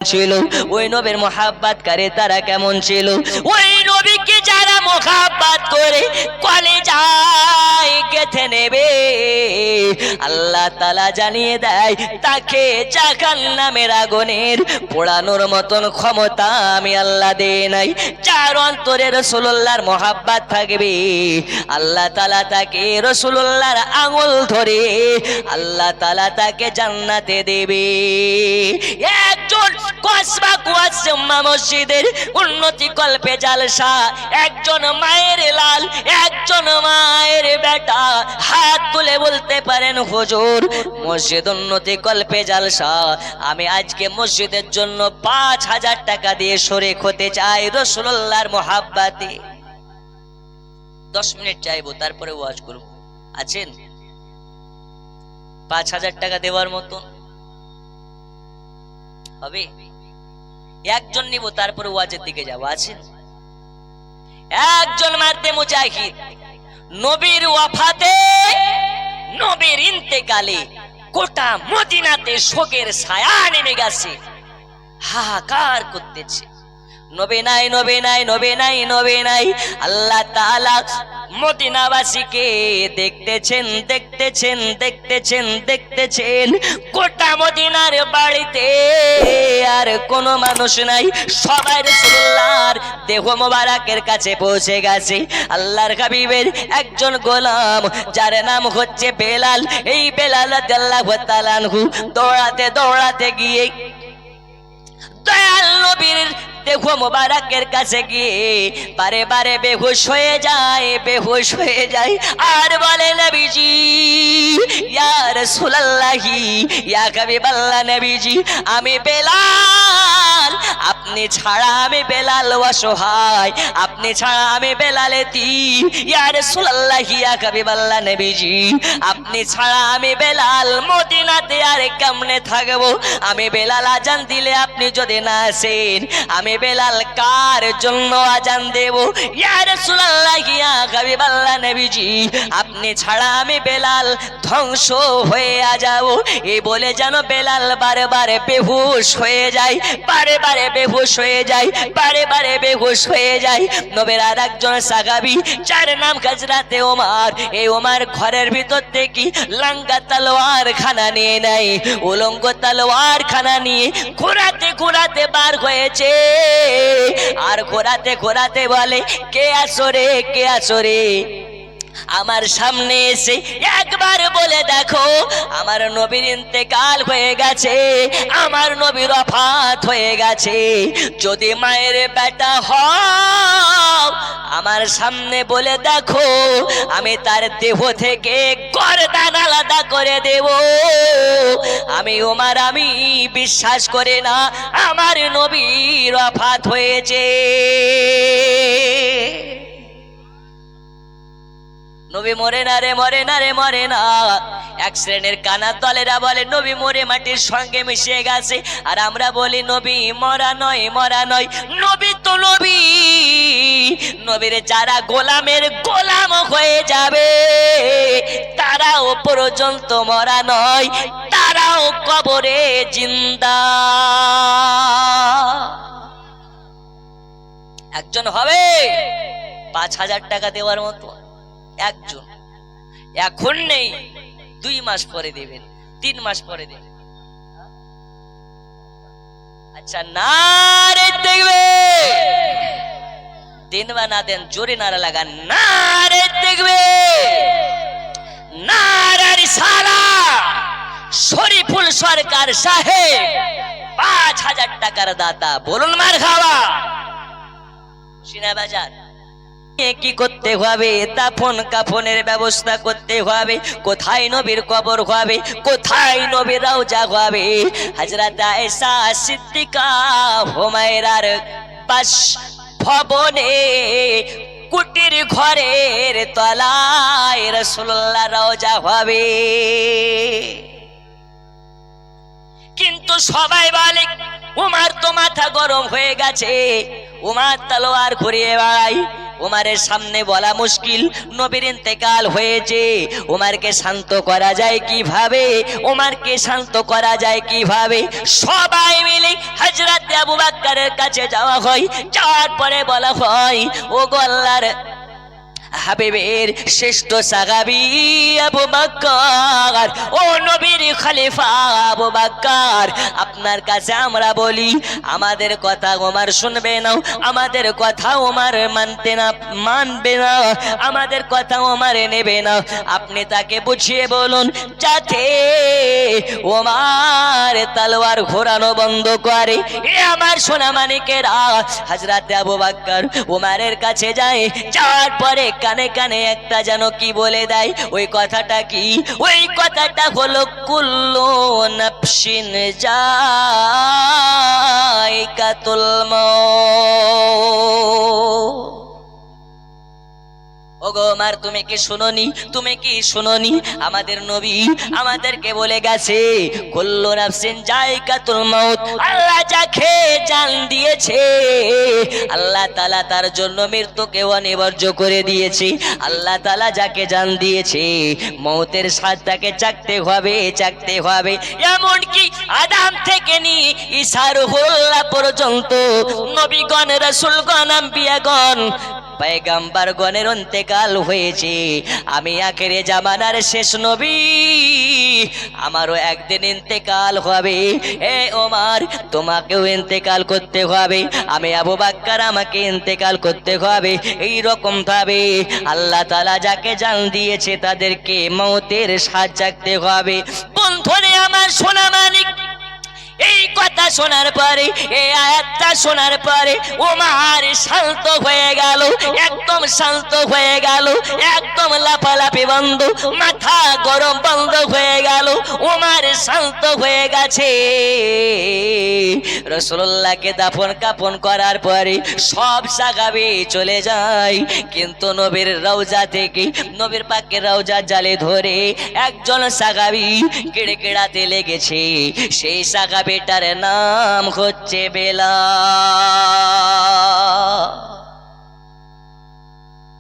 ছিল, ওই নবীর মোহাব্বত করে তারা কেমন ছিল, ওই নবীকে যারা মোহাব্বত করে কলেজায় গেঁথে নেবে আল্লাহ তাআলা জানিয়ে দেয় তাকে জাহান্নামের আগুনের পোড়ানোর মতন ক্ষমতা আমি আল্লাহ দেই নাই। যার অন্তরে রাসূলুল্লাহর মোহাব্বত থাকবে আল্লাহ তাআলা তাকে রাসূলুল্লাহর আঙুল ধরে আল্লাহ তাআলা তাকে জান্নাতে দেবে। একজন কসবা কুয়াশা মসজিদের উন্নতি কল্পে জালসা, একজন মায়ের লাল, একজন মায়ের বেটা হাত তুলে বলতে পারেন হুজুর মসজিদ উন্নতি কল্পে জালসা, আমি আজকে মসজিদের জন্য ৫,০০০ টাকা দিয়ে শরীক হতে চাই রাসূলুল্লাহর মোহাব্বতে। 10 মিনিট চাইবো, তারপরে ওয়াজ করব। আছেন ৫,০০০ টাকা দেওয়ার মতো? হবে? একজন নিব, তারপরে ওয়াজের দিকে যাব। আছেন? একজন মারতে মুজাহিদ, নবীর ওয়াফাতে, নবীর ইন্তেকালে গোটা মদিনাতে শোকের ছায়া নেমে গেছে, হাহাকার করতেছে। নবী নাই, নবী নাই, নবী নাই, নবী নাই। আল্লাহ তাআলা মদিনাবাসীকে দেখতেছেন, দেখতেছেন, দেখতেছেন, দেখতেছেন। গোটা মদিনার বাড়িতে আর কোনো মানুষ নাই, সবাই রাসূলুল্লাহর দেহ মোবারকের কাছে পৌঁছে গেছে। আল্লাহর হাবিবের একজন গোলাম যার নাম হচ্ছে বেলাল, এই বেলাল রাদিয়াল্লাহু তাআলা আনহু দৌড়াতে দৌড়াতে গিয়ে দয়াল নবীর দেহ মোবারকের কাছে গিয়ে বারে বারে বেহুশ হয়ে যায়, বেহুশ হয়ে যায়, আর বলে নবীজি ইয়া রাসূলুল্লাহি ইয়া হাবিবাল্লাহ, নবীজি আমি বেলাল, আপনি ছাড়া আমি বেলাল অসহায়, আপনি ছাড়া আমি বেলাল এতিম। ইয়া রাসূলুল্লাহি ইয়া হাবিবাল্লাহ, নবীজি আপনি ছাড়া আমি বেলাল মদিনাতে আর কেমনে থাকবো? আমি বেলাল আজান দিলে আপনি যদি না আসেন আমি বেলাল কার জন্য আজান দেব? ইয়া রাসূলুল্লাহি ইয়া হাবিবাল্লাহ, নবীজি আপনি ছাড়া আমি বেলাল ধ্বংস হয়ে যাব। এই বলে যেন বেলাল বারে বারে বেহুশ হয়ে যায়, বারে বারে বেহুশ হয়ে যায়, বারে বারে বেহুশ হয়ে যায়। নবীর আর একজন সাহাবী যার নাম হযরতে ওমর, এই ওমর ঘরের ভিতর থেকে লাঙ্গা তলোয়ার খানা নিয়ে নেয়, উলঙ্গ তলোয়ার খানা নিয়ে ঘোরাতে ঘোরাতে বার হয়েছে, আর ঘোরাতে ঘোরাতে বলে কে আসরে, কে আসরে? আমার সামনে এসে একবার বলে দেখো আমার নবীর ইন্তেকাল হয়ে গেছে, আমার নবীর ওফাত হয়ে গেছে। যদি মায়ের বেটা হও আমার সামনে বলে দেখো আমি তার দেহ থেকে গর্দান আলাদা করে দেব। আমি ওমর আমি বিশ্বাস করে না আমার নবীর ওফাত হয়েছে। নবী মরে না রে, মরে না রে, মরে না। এক শ্রেণীর কানা দলেরা বলে নবী মরে মাটির সঙ্গে মিশে গেছে, আর আমরা বলি নবী মরা নয়, মরা নয়, নবী তো নবী। নবীর যারা গোলামের গোলাম হয়ে যাবে তারাও পর্যন্ত মরা নয়, তারাও কবরে জিন্দা। একজন হবে ৫,০০০ টাকা দেওয়ার মতো? একজন। এখন নেই, 2 মাস পরে দেবেন, 3 মাস পরে দেবেন। আচ্ছা নারে দেখবে, দেন বা না দেন জোরে নারা লাগান, নারে দেখবে, নারা রিসালাত, শরীফুল সরকার সাহেব ৫,০০০ টাকার দাতা, বলুন মারহাবা। সিনা বাজার কি করতে হবে? দাফন কাফনের ব্যবস্থা করতে হবে। কোথায় নবীর কবর হবে, কোথায় নবীর রওজা হবে? হযরত আয়েশা সিদ্দিকা হুমায়রার বাস ভবনে কুটির ঘরের তলায় রাসূলুল্লাহ রওজা হবে। কিন্তু সবাই বলে ওমর তো মাথা গরম হয়ে গেছে, ওমর তলোয়ার ঘুরিয়ে বেড়ায়, উমারের সামনে বলা মুশকিল, নবীর ইন্তেকাল হয়েছে, উমারকে শান্ত করা যায় কিভাবে, উমারকে শান্ত করা যায় কিভাবে? সবাই মিলে হযরত আবু বকরের কাছে যাওয়া হয়। যাওয়ার পরে বলা হয়, ও গো আল্লাহর হাবিবের শ্রেষ্ঠ সাহাবী আবু বকর, ও নবীর খলিফা আবু বকর, আপনার কাছে আমরা বলি, আমাদের কথা ওমর শুনবে না, আমাদের কথা ওমর মানবে না, আমাদের কথা ওমর নেবে না। আপনি তাকে বুঝিয়ে বলুন যাতে ওমর তলোয়ার ঘোরানো বন্ধ করে। এ আমার সোনা মানিকেরা, হযরত আবু বকর ওমরের কাছে যায়। যাওয়ার পরে কানে কানে একটা যেন কি বলে দেয়। ওই কথাটা কি? ওই কথাটা হলো কুল্লু নাফসিন যায়কাতুল মউত। ওগো ওমর, তুমি কি শুনোনি? তুমি কি শুনোনি? আমাদের নবী আমাদেরকে বলে গেছে কুল্লু নাফসিন যায়কাতুল মউত। আল্লাহ যাকে জান দিয়েছে, আল্লাহ তাআলা তার জন্য মৃত্যুকে অনিবার্য করে দিয়েছে। আল্লাহ তাআলা যাকে জান দিয়েছে, মউতের স্বাদ তাকে চাখতে হবে, চাখতে হবে। এমনকি আদম থেকে নিয়ে ঈসা রূহুল্লাহ পর্যন্ত নবীগণ, রাসূলগণ, আম্বিয়াগণ, পয়গম্বরগণের ইন্তেকাল হয়েছে। আমি আখেরে জামানার শেষ নবী, আমারও একদিন ইন্তেকাল হবে। এ ওমর, তোমাকেও ইন্তেকাল করতে হবে। আমি আবু বকর, আমাকে ইন্তেকাল করতে হবে। এই রকম ভাবে আল্লাহ তাআলা যাকে জান দিয়েছে তাদেরকে মওতের স্বাদ চাখতে হবে। বন্ধুরে আমার সোনা মানিক, এই কথা শোনার পরে, এই আয়াতটা শোনার পরে ওমর শান্ত হয়ে গেল, একদম শান্ত হয়ে গেল, একদম লাফালাফি বন্ধ, মাথা গরম বন্ধ হয়ে গেল। ওমর শান্ত হয়ে গেছে। রাসূলুল্লাহকে দাফন কাফন করার পরে সব সাহাবী চলে যায়, কিন্তু নবীর রওজা থেকে, নবীর পাকের রওজা জালে ধরে একজন সাহাবী কিড়কিড়াতে লেগেছে। সেই সাহাবীটার নাম হচ্ছে বেলাল।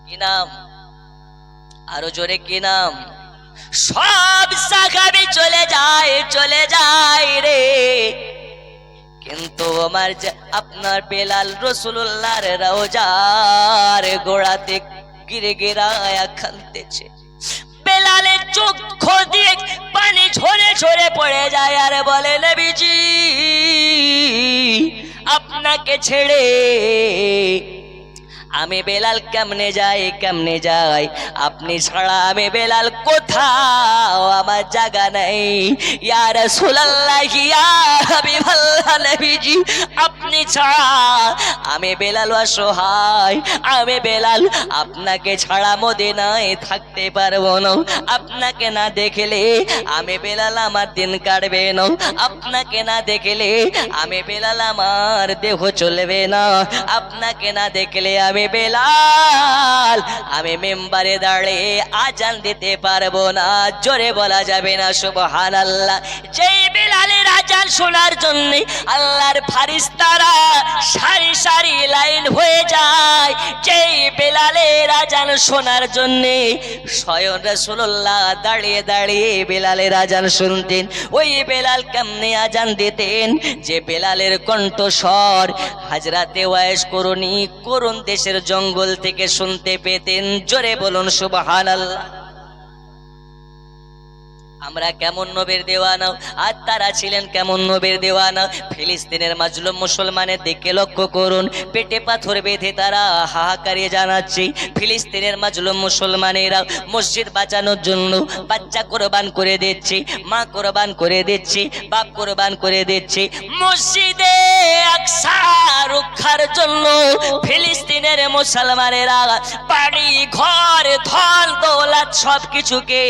কি নাম? আরো জোরে কি নাম? সব সাহাবী চলে যায়, চলে যায় রে, কিন্তু আমার আপনার বেলাল রাসূলুল্লাহর রওজার গোড়াতে গিরগিরায়া কাঁদতেছে। বেলালের চোখ দিয়ে পানি ঝরে ঝরে পড়ে যায় আর বলে, নবীজি আপনাকে ছেড়ে আমি বেলাল কেমনে যাই, কেমনে যাই? আপনি ছাড়া আমি বেলাল কোথাও আমার জায়গা নেই। ইয়া রাসূলুল্লাহ, ইয়া হাবিবাল্লাহ, নবীজি আপনি ছাড়া আমি বেলাল অসহায়, আমি বেলাল আপনাকে ছাড়া মদিনায় থাকতে পারবো না। আপনাকে না দেখলে আমি বেলাল আমার দিন কাটবে না, আপনাকে না দেখলে আমি বেলাল আমার দেহ চলবে না, আপনাকে না দেখলে আমি বেলাল আমি মেম্বারে দাঁড়িয়ে আজান দিতে পারবো না। জোরে বলা যাবে না সুবহানাল্লাহ। যেই বেলালের আজান শোনার জন্য আল্লাহর ফারিস্তারা সারি সারি লাইন হয়ে যায়, যেই বেলালের আজান শোনার জন্য স্বয়ং রাসূলুল্লাহ দাঁড়িয়ে দাঁড়িয়ে বেলালের আজান শুনতেন। ওই বেলাল কেমনে আজান দিতেন? যে বেলালের কণ্ঠস্বর হযরতে ওয়াইস করুণী করুণ দেশের জঙ্গল থেকে শুনতে পেতেন। জোরে বলুন সুবহানাল্লাহ। আমরা কেমন নবীর দেওয়ানা, আর তারা ছিলেন কেমন নবীর দেওয়ানা। ফিলিস্তিনের মাজলুম মুসলমানের দিকে লক্ষ্য করুন, পেটে পাথর বেঁধে তারা হাহাকারে জানাচ্ছে। ফিলিস্তিনের মাজলুম মুসলমানেরা মসজিদ বাঁচানোর জন্য বাচ্চা কোরবান করে দিচ্ছে, মা কোরবান করে দিচ্ছে, বাপ কোরবান করে দিচ্ছে। মসজিদে আকসা রক্ষার জন্য ফিলিস্তিনের মুসলমানেরা বাড়ি ঘর ধন দৌলত সবকিছুকে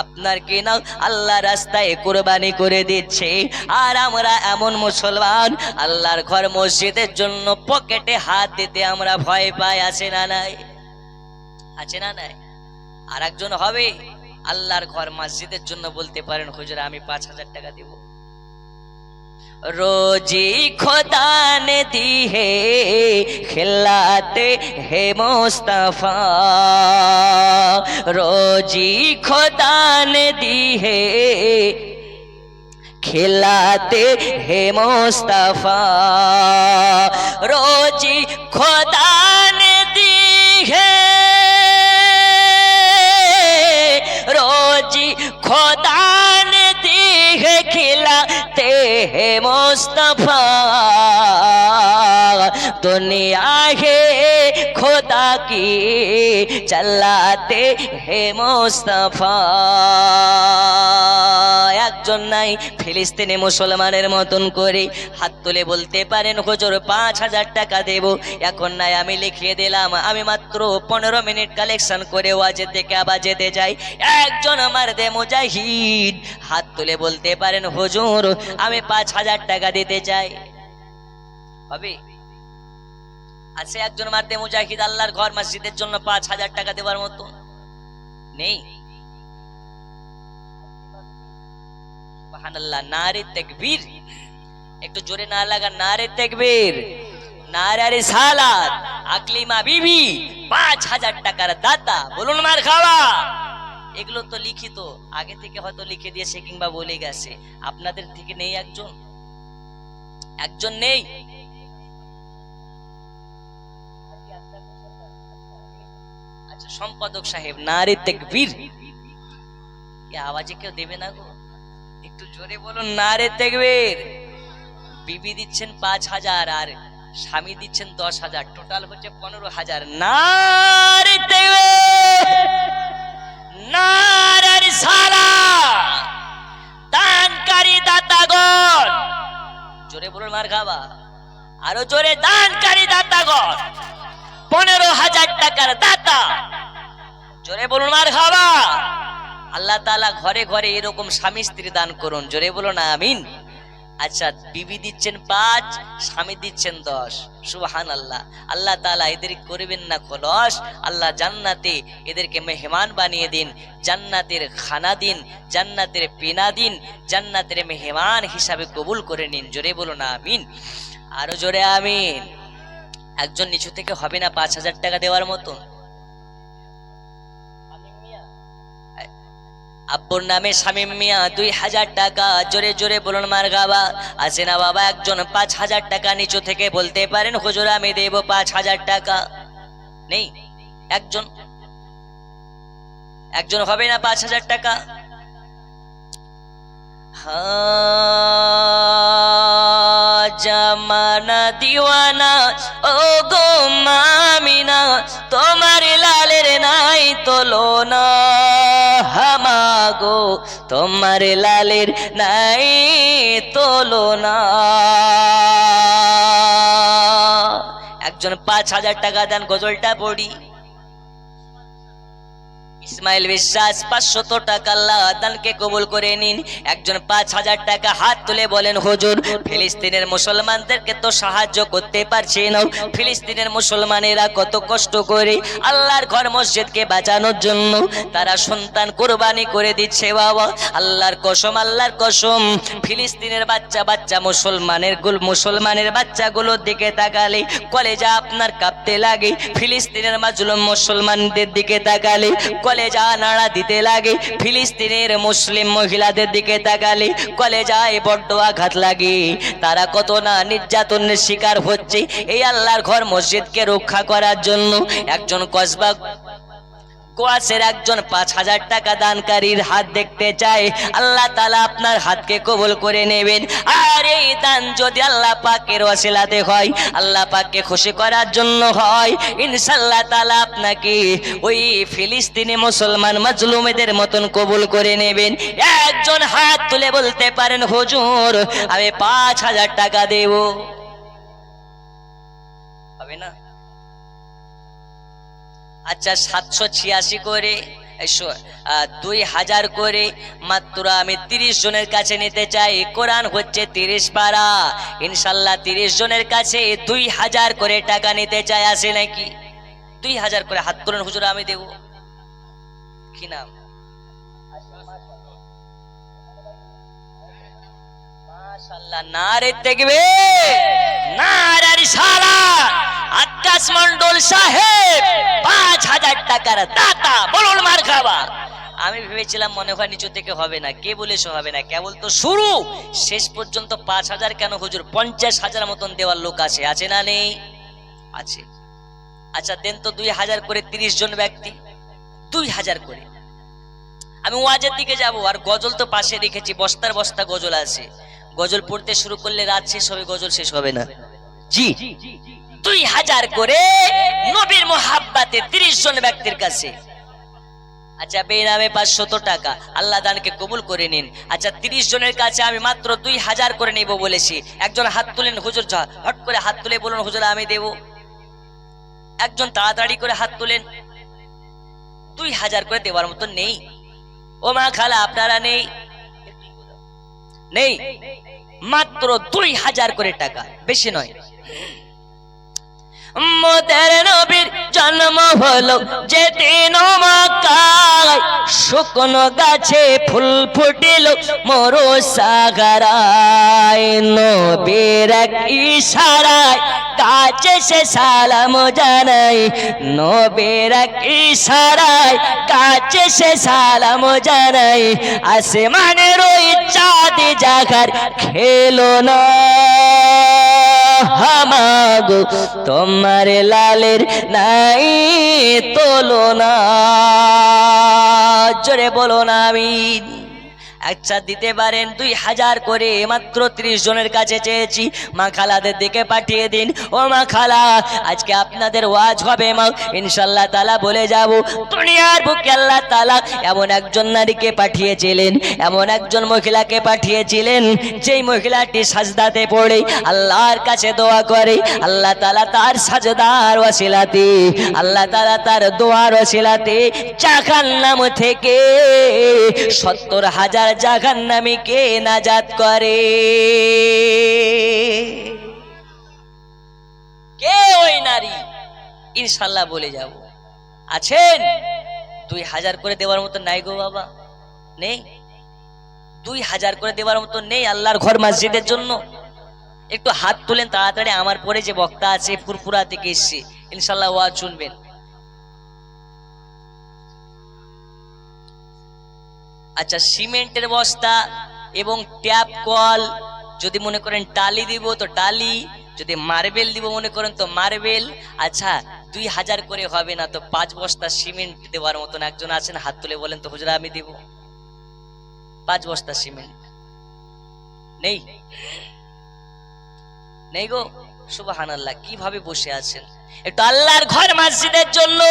আপনার কি না আল্লাহ রাস্তায় কুরবানি করে দিচ্ছে। আর আমরা এমন মুসলমান, আল্লাহর ঘর মসজিদের জন্য পকেটে হাত দিতে আমরা ভয় পাই। আছে না নাই? আছে না নাই? আর একজন হবে আল্লাহর ঘর মসজিদের জন্য বলতে পারেন, হুজুর আমি ৫,০০০ টাকা দেব। रोजी खुदा ने दी है खिलाते है मुस्तफा, रोजी खुदा ने दी है खिलाते है मुस्तफा, रोजी खुदा ने दी है, रोजी खुदा ने दी है खिलाते है मुस्तफा, दुनिया है खुदा की चलाते है मुस्तफा। একজন নাই ফিলিস্তিনি মুসলমানের মতন করে হাত তুলে বলতে পারেন হুজুর 5000 টাকা দেব, এখন নাই আমি লিখিয়ে দিলাম, আমি মাত্র 15 মিনিট কালেকশন করে ওয়াজে থেকে আবার যেতে চাই। একজন আমার দে মুজাহিদ হাত তুলে বলতে পারেন হুজুর আমি 5000 টাকা দিতে চাই, হবে? আছে একজন মারদে মুজাহিদ আল্লাহর ঘর মসজিদের জন্য 5000 টাকা দেওয়ার মতো? নেই। সুবহানাল্লাহ, নারে তাকবীর, একটু জোরে না লাগা, নারে তাকবীর, নারে রিসালাত। আকলিমা বিবি 5000 টাকার দাতা, বলুন মারহাবা। এগুলো তো লিখিত, আগে থেকে হয়তো লিখে দিয়েছে কিংবা বলে গেছে, আপনাদের থেকে নেই একজন? একজন নেই? আচ্ছা সম্পাদক সাহেব নারে তাকবীর, কি আওয়াজে কেউ দেবে না গো? একটু জোরে বলুন নারে তাকবীর। বিবি দিচ্ছেন 5000 আর স্বামী দিচ্ছেন 10000, টোটাল হচ্ছে 15000। নারে তাকবীর, নারে রিসালাত। দানকারী দাতাগণ জোরে বলুন মারহাবা, আরো জোরে, দানকারী দাতাগণ 15000 টাকার দাতা, জোরে বলুন মারহাবা। আল্লাহ তাআলা ঘরে ঘরে এরকম স্বামী স্ত্রী দান করুন, জোরে বলুন আমিন। আচ্ছা বিবি দিচ্ছেন 5, স্বামী দিচ্ছেন 10, সুবহানাল্লাহ। আল্লাহ তাআলা এদের করবেন না খলস, আল্লাহ জান্নাতে এদেরকে মেহমান বানিয়ে দিন, জান্নাতের খানা দিন, জান্নাতের পিনা দিন, জান্নাতের মেহমান হিসাবে কবুল করে নিন, জোরে বলুন আমিন, আরো জোরে আমিন। একজন নিচু থেকে হবে না 5000 টাকা দেওয়ার মতন? আব্বুর নামে শামীম মিয়া 2000 টাকা, জোরে জোরে বলুন মারহাবা। আছে না বাবা একজন 5000 টাকা নিচু থেকে বলতে পারেন হুজুর আমি দেব 5000 টাকা? নেই একজন? একজন হবে না 5000 টাকা? জামানা দিওয়ানা ও গো মামিনা, তোমার লালের নাই তুলনা, হামাগো তোমার লালের নাই তুলনা। একজন 5000 টাকা দেন, গজলটা পড়ি। ইসমাইল বিশ্বাস 500 টাকা, আল্লাহ দানকে কবুল করে নিন। একজন 5000 টাকা হাত তুলে বলেন হুজুর ফিলিস্তিনের মুসলমানদেরকে তো সাহায্য করতে পারছি না, ফিলিস্তিনের মুসলমানেরা কত কষ্ট করে আল্লাহর ঘর মসজিদকে বাঁচানোর জন্য তারা সন্তান কুরবানি করে দিচ্ছে বাবা, আল্লাহর কসম, আল্লাহর কসম, ফিলিস্তিনের বাচ্চা বাচ্চা মুসলমানের বাচ্চাগুলোর দিকে তাকালে কলেজা আপনার কাঁপতে লাগে, ফিলিস্তিনের মাজলুম মুসলমানদের দিকে তাকালে কলেজা নাড়া দিতে লাগে, ফিলিস্তিনের মুসলিম মহিলাদের দিকে তাকালে কলেজায় বড্ড আঘাত লাগে, তারা কত না নির্যাতনের শিকার হচ্ছে। এই আল্লাহর ঘর মসজিদকে রক্ষা করার জন্য একজন কসবা কোয়াসের একজন 5000 টাকা দানকারীর হাত দেখতে চাই, আল্লাহ তাআলা আপনার হাতকে কবুল করে নেবেন। আর এই দান যদি আল্লাহ পাকের ওসিলাতে হয়, আল্লাহ পাককে খুশি করার জন্য হয়, ইনশাআল্লাহ তাআলা আপনাকে ওই ফিলিস্তিনি মুসলমান মাজলুমদের মতন কবুল করে নেবেন। একজন হাত তুলে বলতে পারেন হুজুর আমি 5000 টাকা দেব, হবে না? আচ্ছা 786 করে 2000 করে মাত্র আমি 30 জনের কাছে নিতে চাই। কোরআন হচ্ছে 30 পারা, ইনশাআল্লাহ 30 জনের কাছে 2000 করে টাকা নিতে চাই, আছে নাকি? 2000 করে হাত তুলেন হুজুর আমি দেব। কি নাম? মাশাআল্লাহ, নারে তাকবীর, নারে রিসালাত। আকাশ মন্ডল সাহেব 5000 টাকার দাতা, বলুন মারহাবা। আমি ভেবেছিলাম মনে হয় নিচু থেকে হবে না, কে বলেছে হবে না, কেবল তো শুরু, শেষ পর্যন্ত 5000 কেন হুজুর, 50,000 মতন দেওয়ার লোক আছে না নেই? আছে। আচ্ছা দেন তো 2000 করে, 30 জন ব্যক্তি 2000 করে। আমি ওয়াজের দিকে যাব, আর গজল তো পাশে রেখেছি, বস্তার বস্তা গজল আছে। গজল পড়তে শুরু করলে রাত শেষ হবে, গজল শেষ হবে না। জি, 2000 করে নবীর মোহাব্বতে 30 জন ব্যক্তির কাছে। আচ্ছা বেনামে 500 টাকা, আল্লাহ দানকে কবুল করে নিন। আচ্ছা 30 জনের কাছে আমি মাত্র 2000 করে নেব বলেছি। একজন হাত তুলেন হুজুর, হট করে হাত তুলে বলুন হুজুর আমি দেব। একজন তাড়াতাড়ি করে হাত তুলেন। 2000 করে দেওয়ার মতো নেই? ও মা খালা আপনারা নেই? নেই, মাত্র 2000 করে টাকা, বেশি নয়। মোদের নবীর জন্ম হলো যেদিন মক্কায়, শুকনো গাছে ফুল ফুটিল মরু সাগরায়, নবীর এক ইশারায় গাছে সে সালাম জানাই, নবীর এক ইশারায় গাছে সে সালাম জানাই, আসমানের ওই চাঁদ জাগার খেলো না হামাগো, তোমার লালের নাই তুলনা, জোরে বলো না আমিন। আচ্ছা দিতে পারেন 2000 করে, মাত্র 30 জনের কাছে চেয়েছি। মা খালাদের দিকে পাঠিয়ে দিন। ও মা খালা, আজকে আপনাদের ওয়াজ হবে মা, ইনশাআল্লাহ তাআলা বলে যাব। দুনিয়ার বুকে আল্লাহ তাআলা এমন একজন নারীকে পাঠিয়েছিলেন, এমন একজন মহিলাকে পাঠিয়েছিলেন, যেই মহিলাটি সাজদাতে পড়ে আল্লাহর কাছে দোয়া করে, আল্লাহ তাআলা তার সাজদার ওয়াসিলাতে, আল্লাহ তাআলা তার দোয়ার ওয়াসিলাতে জাহান্নাম থেকে 70,000 জাহান্নামীকে নাজাত করে। কে ওই নারী? ইনশাআল্লাহ বলে যাব। আছেন? 2000 করে দেওয়ার মতো নাই গো বাবা, নেই। 2000 করে দেওয়ার মতো নেই আল্লাহর ঘর মসজিদের জন্য? একটু হাত তুলেন তাড়াতাড়ি। আমার পরে যে বক্তা আছে ফুরফুরা থেকে এসেছে, ইনশাআল্লাহ ওয়াজ শুনবেন। আচ্ছা সিমেন্টের বস্তা এবং ট্যাপ কল, যদি মনে করেন টালি দিব তো টালি, যদি মার্বেল দিব মনে করেন তো মার্বেল। আচ্ছা 2000 করে হবে না তো 5 বস্তা সিমেন্ট দেওয়ার মতন একজন আছেন? হাত তুলে বলেন তো হুজুর আমি দেব 5 বস্তা সিমেন্ট। নেই? নেই গো, সুবহানাল্লাহ। কিভাবে বসে আছেন? একটু আল্লাহর ঘর মসজিদের জন্য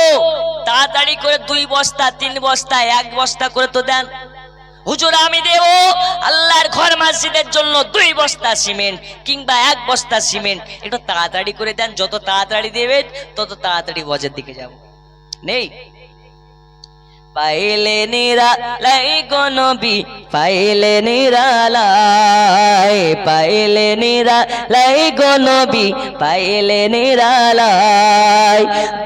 তাড়াতাড়ি করে 2 বস্তা 3 বস্তা 1 বস্তা করে তো দেন। হুজুর আমি দেব আল্লাহর ঘর মসজিদের জন্য 2 বস্তা সিমেন্ট কিংবা 1 বস্তা সিমেন্ট, একটু তাড়াতাড়ি করে দেন। যত তাড়াতাড়ি দেবেন তত তাড়াতাড়ি ওয়াজের দিকে যাব। নেই? পাইলে নিরালাই গো নবী, পাইলে নিরালাই, পাইলে নিরালাই গো নবী, পাইলে নিরালাই।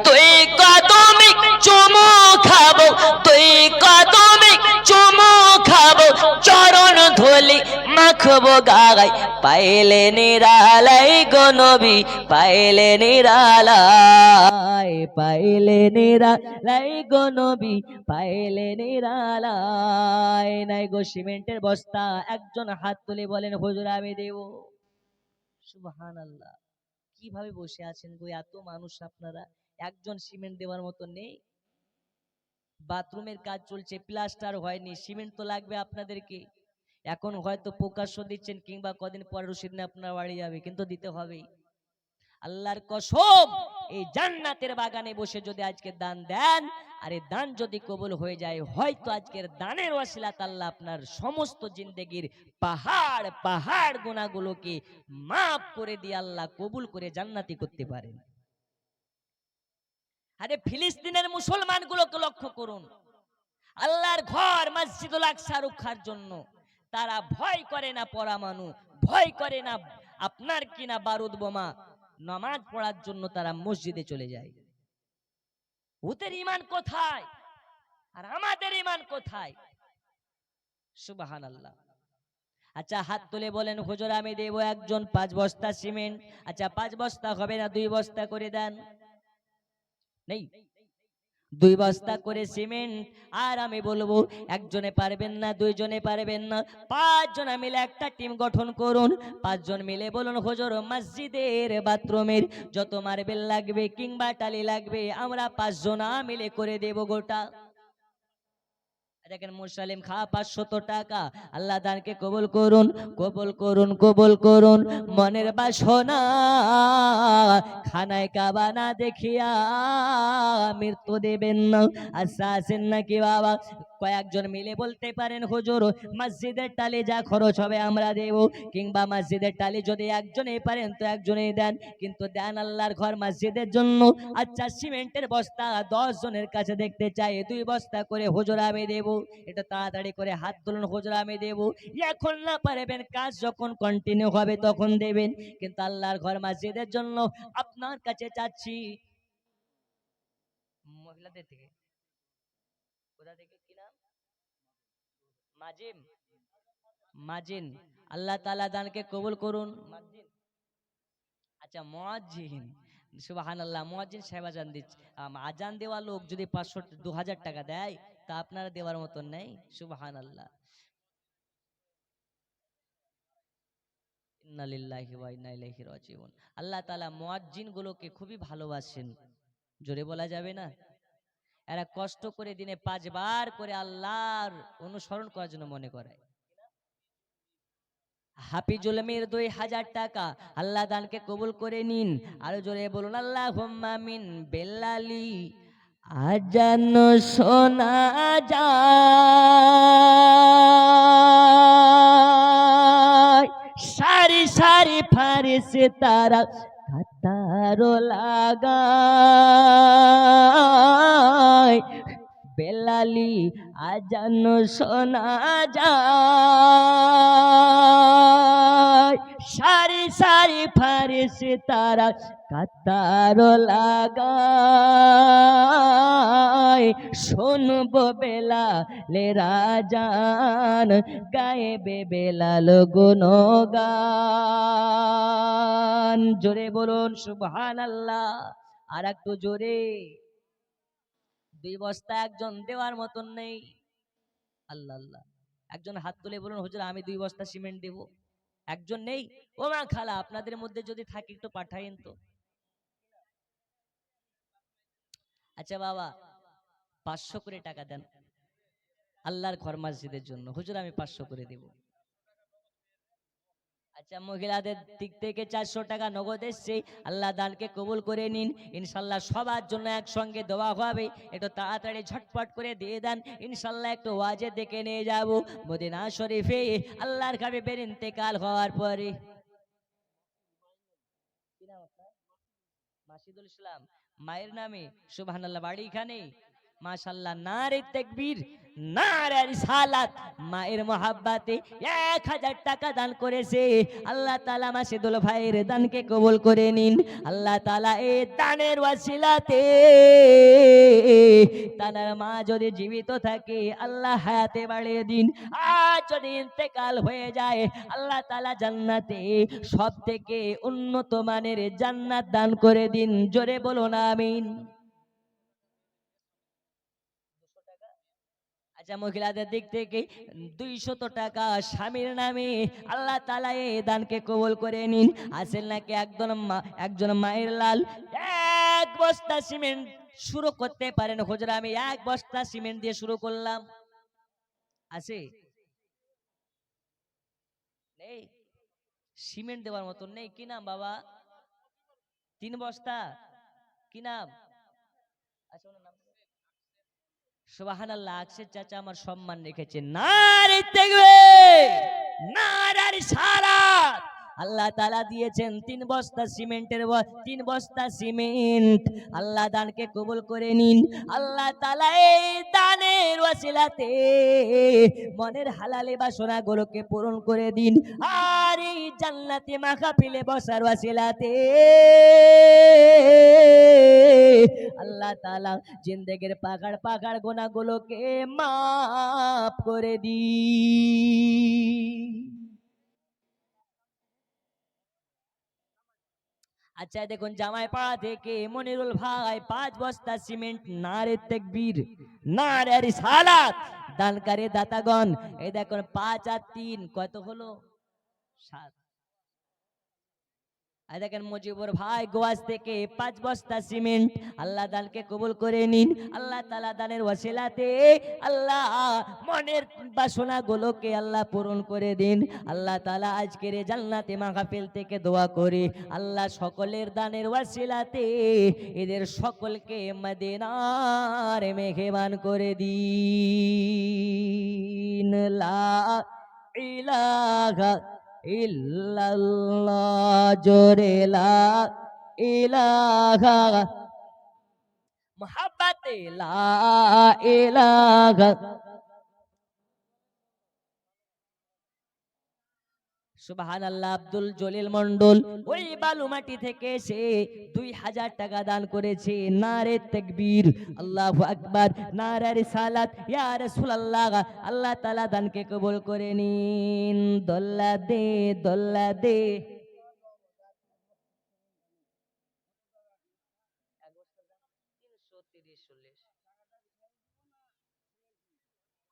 তুই কদমে চুমু খাবো, তুই কদমে চুমু খাবো, চরণ ধুলি মাখবো গায়, পাইলে নিরালাই গো নবী, পাইলে নিরালাই, পাইলে নিরালাই গো নবী, পাইলে নিরালাই। নাই গো সিমেন্টের বস্তা? একজন হাত তুলে বলেন হুজুর আমি দেব। সুবহানাল্লাহ। কিভাবে বসে আছেন গো এত মানুষ আপনারা, একজন সিমেন্ট দেওয়ার মতো নেই? বাথরুমের কাজ চলছে, প্লাস্টার হয়নি, সিমেন্ট তো লাগবে আপনাদেরকে। এখন হয়তো প্রকাশ্য দিচ্ছেন কিংবা কদিন পরে রসিদ নিয়ে আপনার বাড়ি যাবে, কিন্তু দিতে হবেই। আল্লাহর কসম, এই জান্নাতের বাগানে বসে যদি আজকে দান দেন, আর এই দান যদি কবুল হয়ে যায়, হয়তো আজকের দানের ওয়াসিলাত আল্লাহ আপনার সমস্ত জিন্দেগির পাহাড় পাহাড় গুনাহগুলোকে মাফ করে দিয়ে আল্লাহ কবুল করে জান্নাতি করতে পারেন। আরে ফিলিস্তিনের মুসলমানগুলোকে লক্ষ্য করুন, আল্লাহর ঘর মসজিদুল আকসা রক্ষার জন্য তারা ভয় করে না পরমাণু, ভয় করে না আপনার কিনা বারুদ বোমা, নামাজ পড়ার জন্য তারা মসজিদে চলে যায়। ওদের ঈমান কোথায় আর আমাদের ঈমান কোথায়? সুবহানাল্লাহ। আচ্ছা হাত তুলে বলেন হুজুর আমি দেব একজন 5 বস্তা সিমেন্ট। আচ্ছা 5 বস্তা হবে না 2 বস্তা করে দেন। নেই 2 বস্তা করে সিমেন্ট। আর আমি বলবো একজনে পারবেন না, দুইজনে পারবেন না, 5 জন মিলে একটা টিম গঠন করুন। 5 জন মিলে বলুন হুজুর মসজিদের বাথরুমের যত মার্বেল লাগবে কিংবা টালি লাগবে আমরা 5 জন মিলে করে দেব গোটা। দেখেন মুসলিম খা 500 টাকা। আল্লাহ দানকে কবুল করুন, কবুল করুন, কবুল করুন। মনের বাসনা খানায় কাবা না দেখিয়া মৃত্যু দেবেন না। আচ্ছা আছেন নাকি বাবা? কয়েকজন মিলে বলতে পারেন হুজুর মসজিদের টালি যা খরচ হবে আমরা দেব, কিংবা মসজিদের টালি যদি একজনেই পারেন তো একজনেই দেন, কিন্তু দেন আল্লাহর ঘর মসজিদের জন্য। আচ্ছা সিমেন্টের বস্তা 10 জনের কাছে দেখতে চাই, 2 বস্তা করে হুজুর আমি দেব। এটা তাড়াতাড়ি করে হাত তুলুন হুজুর আমি দেব। এখন না পারবেন কাজ যখন কন্টিনিউ হবে তখন দেবেন, কিন্তু আল্লাহর ঘর মসজিদের জন্য আপনার কাছে চাচ্ছি। মহিলাদের থেকে কোথা থেকে কি নাম? মাজিম, মাজিন। আল্লাহ তাআলা দানকে কবুল করুন। মাজিন আচ্ছা মুয়াজ্জিন, সুবহানাল্লাহ। মুয়াজ্জিন সাহেব আজান দিচ্ছে। আজান দেওয়া লোক যদি 500 2000 টাকা দেয় তা আপনারা দেওয়ার মতো নেই। সুবহানাল্লাহ। ইন্না লিল্লাহি ওয়া ইন্না ইলাইহি রাজিউন। আল্লাহ তাআলা মুয়াজ্জিন গুলোকে খুবই ভালোবাসেন, জোরে বলা যাবে না? এরা কষ্ট করে দিনে 5 বার করে আল্লাহর অনুসরণ করার জন্য মনে করায়। হাফিজুল মির 2000 টাকা। আল্লাহ দানকে কবুল করে নিন। আরো জোরে বলুন আল্লাহুম্মা আমিন। বেলালি আজান শোনা যায়, সারি সারি ফারিসে তারা কাতারো লাগায়। বেলালি আজান শোনা যায়, সারি সারি ফারিসে তারা কাতার লাগায়। শুনবো বেলালে রাজান গায়েবে বেলাল গুণগান। জোরে বলুন সুবহানাল্লাহ। আর একটু জোরে। 2 বস্তা একজন দেওয়ার মতন নেই। আল্লাহ আল্লাহ। একজন হাত তুলে বলুন হুজুর আমি 2 বস্তা সিমেন্ট দেব। একজন নেই? ও মা খালা আপনাদের মধ্যে যদি থাকে একটু পাঠাইন তো। আচ্ছা বাবা 500 করে টাকা দেন আল্লাহর ঘর মসজিদের জন্য। হুজুর আমি 500 করে দেব। আচ্ছা মহিলাদের দিক থেকে 400 টাকা নগদ এসছে। আল্লাহ দানকে কবুল করে নিন। ইনশাল্লাহ সবার জন্য একসঙ্গে দোয়া হবে, একটু তাড়াতাড়ি ঝটপট করে দিয়ে দেন। ইনশাল্লাহ একটু ওয়াজে দেখে নিয়ে যাব মদিনা শরীফে আল্লাহর হাবিবের ইন্তেকাল হওয়ার পরে। কি নাম আপনার? মাসিদুল ইসলাম। মায়ের নামে? সুবহানাল্লাহ। বাড়ি এখানে? মাশাআল্লাহ। নারে তাকবীর, নারে রিসালাত। মায়ের মহাব্বতে 1000 টাকা দান করেছে। আল্লাহ তাআলা মাসিদুল ভাইয়ের দানকে কবুল করে নিন। আল্লাহ তাআলা এই দানের ওয়াসিলাতে তার মা যদি জীবিত থাকে আল্লাহ হায়াতে বাড়িয়ে দিন। আর যদি ইন্তেকাল হয়ে যায় আল্লাহ তাআলা জান্নাতে সবথেকে উন্নত মানের জান্নাত দান করে দিন। জোরে বলুন আমিন। আচ্ছা মহিলাদের দিক থেকে 200 টাকা স্বামীর নামে। আল্লাহ তাআলা এই দানকে কবুল করে নিন। আসেন নাকি একজন মায়ের লাল 1 বস্তা সিমেন্ট শুরু করতে পারেন হুজুর আমি 1 বস্তা সিমেন্ট দিয়ে শুরু করলাম। আছে? নেই? সিমেন্ট দেওয়ার মতন নেই? কি নাম বাবা? 3 বস্তা? কি নাম? আচ্ছা ওনার নাম সুবহানাল্লাহ। আকসের চাচা আমার সম্মান রেখেছেন। নারে তাকবীর, নারে রিসালাত। আল্লাহ তাআলা দিয়েছেন 3 বস্তা সিমেন্টের 3 বস্তা সিমেন্ট। আল্লাহ দানকে কবুল করে নিন। আল্লাহ তাআলা এই দানের ওয়াসিলাতে মনের হালালে বাসনা গুলোকে পূরণ করে দিন। আর এই জান্নাতে মাহফিলে বসার ওয়াসিলাতে আল্লাহ তাআলা জিন্দেগির পাগাড় পাগাড় গুনাহগুলোকে মাফ করে দিন। আচ্ছা দেখুন জামাইপাড়া থেকে মনিরুল ভাই 5 বস্তা সিমেন্ট, নারে তাকবীর, নারে রিসালাত, দানকারী দাতাগণ। এই দেখুন 5 আর 3 কত হলো? 7। আর দেখেন মুজিবুর ভাই গোয়াজ থেকে 5 বস্তা সিমেন্ট, আল্লাহ দানকে কবুল করে নিন। আল্লাহ তাআলা দানের ওয়াসিলাতে আল্লাহ মনের বাসনা গুলোকে আল্লাহ পূরণ করে দিন। আল্লাহ তাআলা আজকের এই জান্নাতে মাহফিল থেকে দোয়া করে আল্লাহ সকলের দানের ওয়াসিলাতে এদের সকলকে মদিনার মেহমান করে দিন। লা ইলাহা ইল্লাল্লাহ, জোরে লা ইলাহা, মোহাব্বতে লা ইলাহা। সুবহানাল্লাহ। আব্দুল জলিল মন্ডল ওই বালুমাটি থেকে এসে 2000 টাকা দান করেছে। নারে তাকবীর, আল্লাহু আকবার, নারে রিসালাত, ইয়া রাসূলুল্লাহ। আল্লাহ তাআলা দানকে কবুল করে নিন। দোল্লা দে, দোল্লা দে।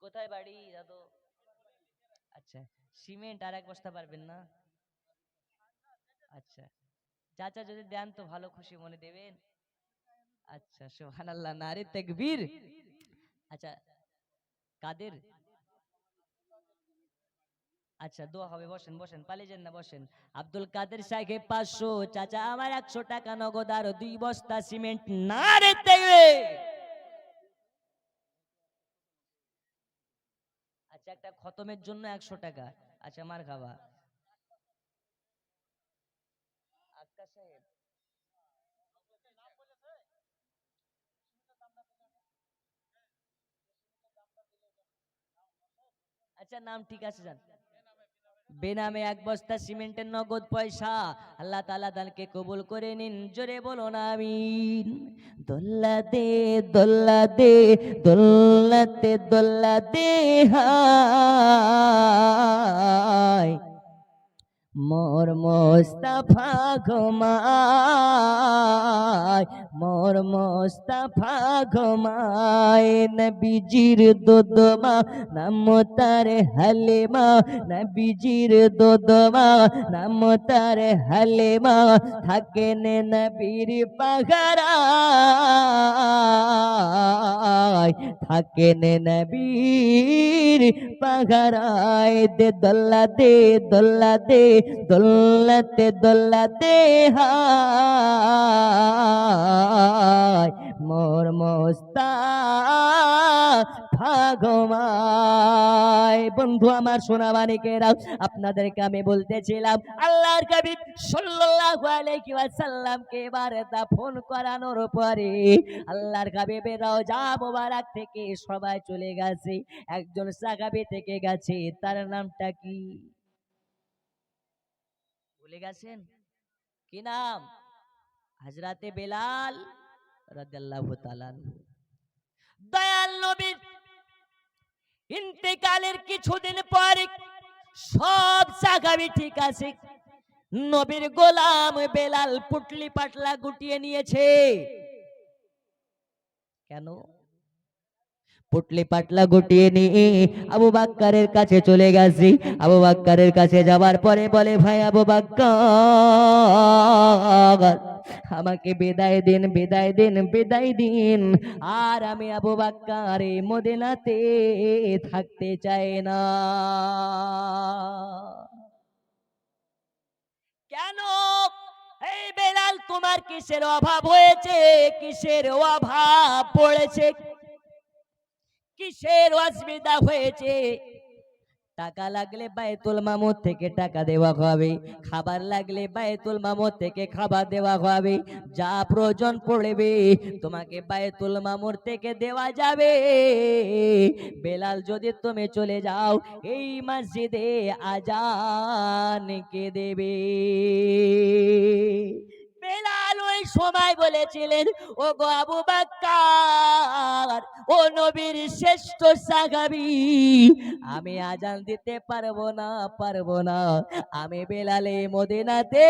কোথায় বাড়ি দাদু? আচ্ছা, সিমেন্ট আর 1 বস্তা পারবেন না? আচ্ছা, চাচা যদি দেন তো ভালো, খুশি মনে দেবেন। আচ্ছা, সুবহানাল্লাহ, নারে তাকবীর। আচ্ছা, কাদের? আচ্ছা, দোয়া হবে, বসেন বসেন, পালিয়ে যান না, বসেন। আব্দুল কাদের সাহেব 500, চাচা আমার 100 টাকা নগদ আর 2 বস্তা সিমেন্ট। নারে তাকবীর। আচ্ছা, একটা খতমের জন্য 100 টাকা। আচ্ছা, মার খাবা। আক্কা সাহেব, আচ্ছা নাম ঠিক আছে, যান। বেনামে 1 বস্তা সিমেন্টের নগদ পয়সা আল্লাহ তাআলা দানকে কবুল করে নিন। জোরে বলুন আমিন। দোল্লা দে, দোল্লা দে, দোল্লাতে দোল্লা দে হায়, মোর মোস্তাফা ঘুমায়, মোর মোস্তাফা ঘুমায়। নবীজির দোদমা নাম তার হালিমা, নবীজির দোদমা নাম তার হালিমা। থাকেন নবীর পাগারায়, থাকেন নবীর পাগারায়। দে দোল্লা দে, দোল্লা দে, দোল্লাতে দোল্লাতে হায়, মোর মোস্তাফা ঘুমায়। বন্ধু আমার, সোনা মানিকেরা, আপনাদেরকে আমি বলতেছিলাম আল্লাহর হাবিব সাল্লাল্লাহু আলাইহি ওয়াসাল্লামকে এবারে দাফন করানোর পরে আল্লাহর হাবিবের রওজা মোবারক থেকে সবাই চলে গেছে, একজন সাহাবী থেকে গেছে। তার নামটা কি ভুলে গেছেন? কি নাম? হযরতে বেলাল রাদিয়াল্লাহু তাআলা আনহু। দয়াল নবীর ইন্তেকালের কিছুদিন পরে সব সাহাবী ঠিক আছে, নবীর গোলাম বেলাল পুটলি পাটলা গুটিয়ে নিয়েছে। কেন? পুটলি পাটলা গুটিয়ে নিয়ে আবু বাক্কারের কাছে চলে গেছি। আবু বাক্কারের কাছে যাওয়ার পরে বলে, ভাই আবু বাক্কার, আমাকে বিদায় দিন, বিদায় দিন, বিদায় দিন। আর আমি আবু বাক্কার এই মদিনাতে থাকতে চাই না। কেন? এই বেলাল, তোমার কিসের অভাব হয়েছে? কিসের অভাব পড়েছে? কিসের অসুবিধা হয়েছে? টাকা লাগলে বায়তুল মামুর থেকে টাকা দেওয়া হবে, খাবার লাগলে বায়তুল মামুর থেকে খাবার দেওয়া হবে, যা প্রয়োজন পড়বে তোমাকে বায়তুল মামুর থেকে দেওয়া যাবে। বেলাল, যদি তুমি চলে যাও এই মসজিদে আজান কে দেবে? বেলাল ওই সময় বলেছিলেন, ও গো আবু বাক্কার, ও নবীর শ্রেষ্ঠ সাহাবী, আমি আজান দিতে পারবো না, পারবো না। আমি বেলালে মদিনাতে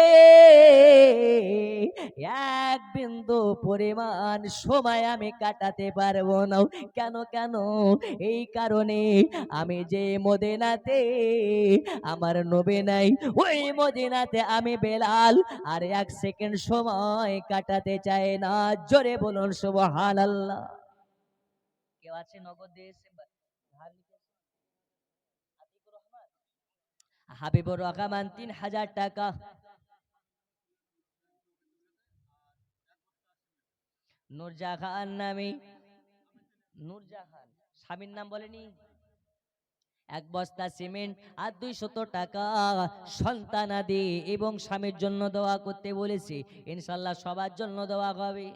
এক বিন্দু পরিমাণ সময় আমি কাটাতে পারবো না। কেন কেন? এই কারণে আমি যে মদিনাতে আমার নবী নাই, ওই মদিনাতে আমি বেলাল আর এক সেকেন্ড সময় কাটাতে চাই না। জোরে বলুন সুবহানাল্লাহ। কেউ আছে নগদ দিয়েছে হাবিবুর রহমান ৩,০০০ টাকা। নূরজাহান নামে, নূরজাহান স্বামীর নাম বলেনি। এক বস্তা সিমেন্ট আর 200 টাকা সন্তানাদি এবং স্বামীর জন্য দোয়া করতে বলেছি। ইনশাল্লাহ সবার জন্য দোয়া হবে।